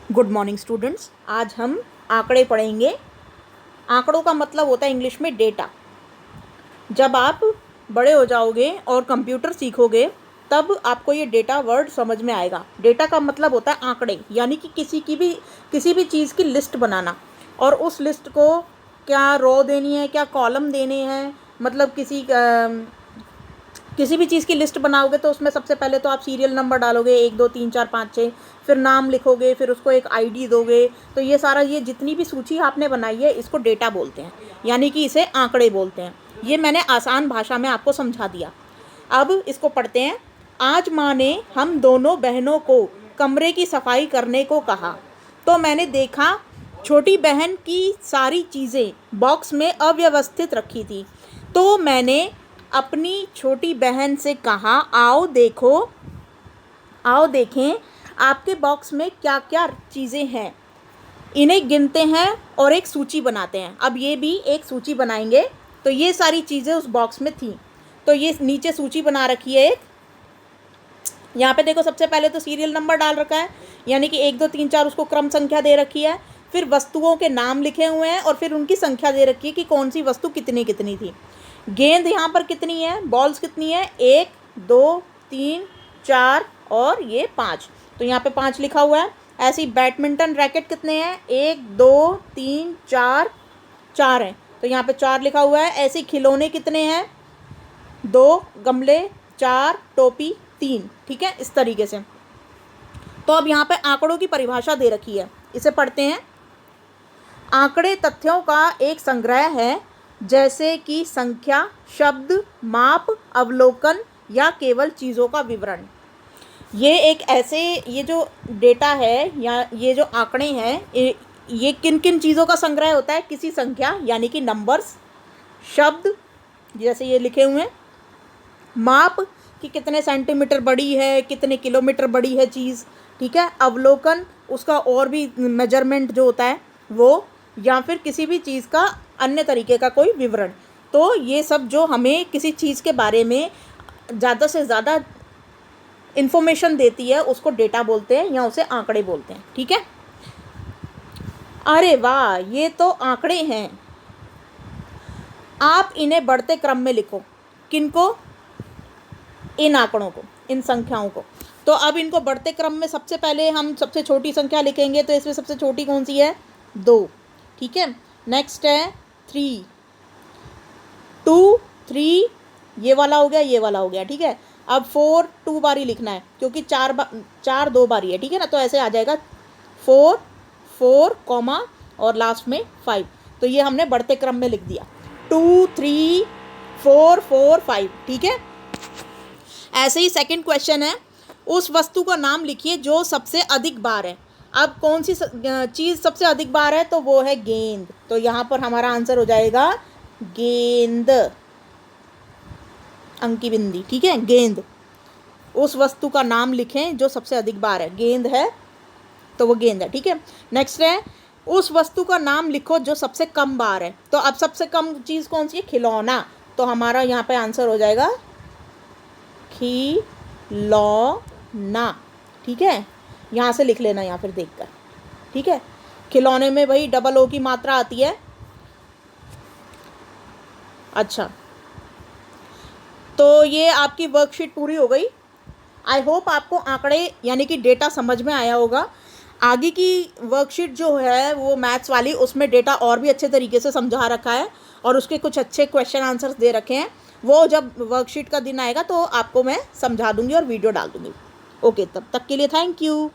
Good morning students. आज हम आंकड़े पढ़ेंगे। आंकड़ों का मतलब होता है इंग्लिश में डेटा। जब आप बड़े हो जाओगे और कंप्यूटर सीखोगे तब आपको ये डेटा वर्ड समझ में आएगा। डेटा का मतलब होता है आंकड़े, यानी कि किसी भी चीज़ की लिस्ट बनाना, और उस लिस्ट को क्या रो देनी है, क्या कॉलम देने हैं। मतलब किसी भी चीज़ की लिस्ट बनाओगे तो उसमें सबसे पहले तो आप सीरियल नंबर डालोगे, 1 2 3 4 5 6, फिर नाम लिखोगे, फिर उसको एक आईडी दोगे। तो ये सारा, ये जितनी भी सूची आपने बनाई है इसको डेटा बोलते हैं, यानी कि इसे आंकड़े बोलते हैं। ये मैंने आसान भाषा में आपको समझा दिया। अब इसको पढ़ते हैं। आज माँ ने हम दोनों बहनों को कमरे की सफाई करने को कहा, तो मैंने देखा छोटी बहन की सारी चीज़ें बॉक्स में अव्यवस्थित रखी थी। तो मैंने अपनी छोटी बहन से कहा, आओ देखें आपके बॉक्स में क्या क्या चीज़ें हैं। इन्हें गिनते हैं और एक सूची बनाते हैं। अब ये भी एक सूची बनाएंगे। तो ये सारी चीज़ें उस बॉक्स में थी, तो ये नीचे सूची बना रखी है एक। यहाँ पे देखो, सबसे पहले तो सीरियल नंबर डाल रखा है, यानी कि 1 2 3 4 उसको क्रम संख्या दे रखी है। फिर वस्तुओं के नाम लिखे हुए हैं और फिर उनकी संख्या दे रखी है कि कौन सी वस्तु कितनी कितनी थी। गेंद यहाँ पर कितनी है, बॉल्स कितनी है, 1 2 3 4 और ये 5, तो यहाँ पे 5 लिखा हुआ है। ऐसे ही बैडमिंटन रैकेट कितने हैं, 1 2 3 4 4 हैं, तो यहाँ पे 4 लिखा हुआ है। ऐसे खिलौने कितने हैं, 2 गमले, 4 टोपी, 3। ठीक है, इस तरीके से। तो अब यहाँ पे आंकड़ों की परिभाषा दे रखी है, इसे पढ़ते हैं। आंकड़े तथ्यों का एक संग्रह है, जैसे कि संख्या, शब्द, माप, अवलोकन या केवल चीज़ों का विवरण। ये जो डेटा है या ये जो आंकड़े हैं, ये किन किन चीज़ों का संग्रह होता है। किसी संख्या यानी कि नंबर्स, शब्द जैसे ये लिखे हुए हैं, माप कि कितने सेंटीमीटर बड़ी है, कितने किलोमीटर बड़ी है चीज़। ठीक है, अवलोकन उसका और भी मेजरमेंट जो होता है वो, या फिर किसी भी चीज़ का अन्य तरीके का कोई विवरण। तो ये सब जो हमें किसी चीज़ के बारे में ज़्यादा से ज़्यादा इन्फॉर्मेशन देती है उसको डेटा बोलते हैं या उसे आंकड़े बोलते हैं। ठीक है, अरे वाह, ये तो आंकड़े हैं। आप इन्हें बढ़ते क्रम में लिखो। किनको, इन आंकड़ों को, इन संख्याओं को। तो अब इनको बढ़ते क्रम में सबसे पहले हम सबसे छोटी संख्या लिखेंगे, तो इसमें सबसे छोटी कौन सी है, 2। ठीक है, नेक्स्ट है 3 2 3, ये वाला हो गया, ये वाला हो गया। ठीक है, अब 4 2 बारी लिखना है क्योंकि 4 2 बारी है। ठीक है ना, तो ऐसे आ जाएगा 4 4 कॉमा और लास्ट में 5। तो ये हमने बढ़ते क्रम में लिख दिया, 2 3 4 4 5। ठीक है, ऐसे ही सेकंड क्वेश्चन है, उस वस्तु का नाम लिखिए जो सबसे अधिक बार है। अब कौन सी चीज़ सबसे अधिक बार है, तो वो है गेंद। तो यहाँ पर हमारा आंसर हो जाएगा गेंद, अंकी बिंदी। ठीक है, गेंद। उस वस्तु का नाम लिखें जो सबसे अधिक बार है, गेंद है तो वो गेंद है। ठीक है, नेक्स्ट है, उस वस्तु का नाम लिखो जो सबसे कम बार है। तो अब सबसे कम चीज़ कौन सी है, खिलौना। तो हमारा यहाँ पे आंसर हो जाएगा खिलौना। ठीक है, यहाँ से लिख लेना या फिर देखकर। ठीक है, खिलौने में भाई डबल ओ की मात्रा आती है। अच्छा, तो ये आपकी वर्कशीट पूरी हो गई। आई होप आपको आंकड़े यानी कि डेटा समझ में आया होगा। आगे की वर्कशीट जो है वो मैथ्स वाली, उसमें डेटा और भी अच्छे तरीके से समझा रखा है और उसके कुछ अच्छे क्वेश्चन आंसर्स दे रखे हैं। वो जब वर्कशीट का दिन आएगा तो आपको मैं समझा दूंगी और वीडियो डाल दूंगी। ओके, तब तक के लिए थैंक यू।